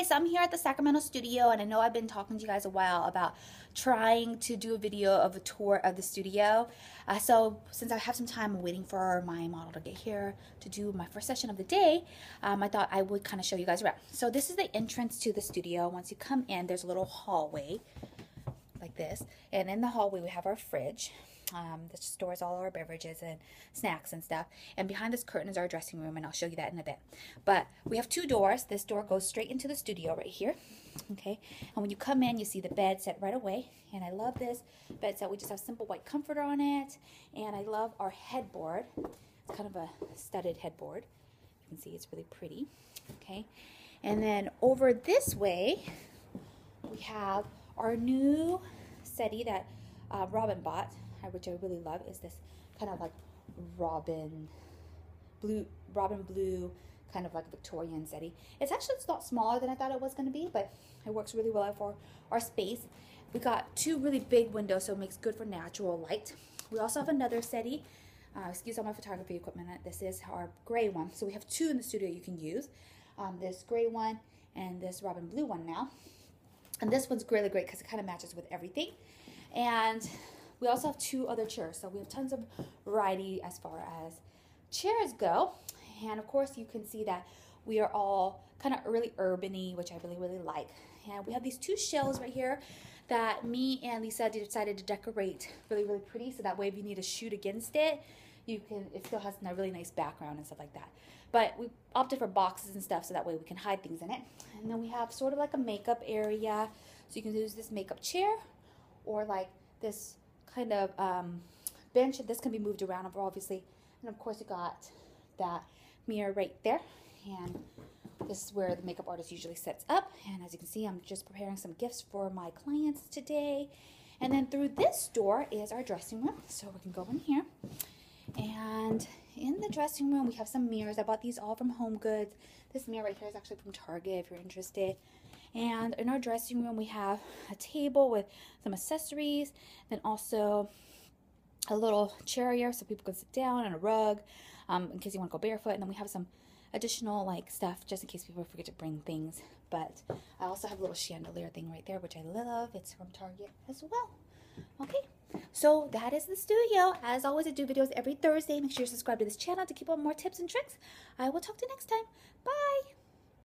guys, I'm here at the Sacramento studio, and I know I've been talking to you guys a while about trying to do a video of a tour of the studio. So since I have some time waiting for my model to get here to do my first session of the day, I thought I would kind of show you guys around. So this is the entrance to the studio. Once you come in, there's a little hallway like this, and in the hallway we have our fridge that stores all our beverages and snacks and stuff, and behind this curtain is our dressing room, and I'll show you that in a bit. But we have two doors. This door goes straight into the studio right here, okay? And when you come in, you see the bed set right away, and I love this bed set. We just have simple white comforter on it, and I love our headboard. It's kind of a studded headboard. You can see it's really pretty, okay? And then over this way we have our new settee that Robin bought, which I really love. Is this kind of like robin blue kind of like Victorian settee. It's a lot smaller than I thought it was going to be, but it works really well for our space. We got two really big windows, so it makes good for natural light. We also have another settee. Excuse all my photography equipment. This is our gray one. So we have two in the studio you can use. This gray one and this robin blue one now. And this one's really great because it kind of matches with everything. And we also have two other chairs. So we have tons of variety as far as chairs go. And of course you can see that we are all kind of really urban-y, which I really, really like. And we have these two shelves right here that me and Lisa decided to decorate really, really pretty. So that way if you need to shoot against it, it still has a really nice background and stuff like that. But we opted for boxes and stuff so that way we can hide things in it. And then we have sort of like a makeup area. So you can use this makeup chair or like this kind of bench. This can be moved around obviously. And of course you got that mirror right there. And this is where the makeup artist usually sets up. And as you can see, I'm just preparing some gifts for my clients today. And then through this door is our dressing room. So we can go in here. And in the dressing room, we have some mirrors. I bought these all from Home Goods. This mirror right here is actually from Target if you're interested. And in our dressing room, we have a table with some accessories, then also a little chair here so people can sit down, and a rug in case you want to go barefoot. And then we have some additional like stuff just in case people forget to bring things. But I also have a little chandelier thing right there, which I love. It's from Target as well. Okay, so that is the studio. As always, I do videos every Thursday. Make sure you subscribe to this channel to keep up more tips and tricks. I will talk to you next time. Bye.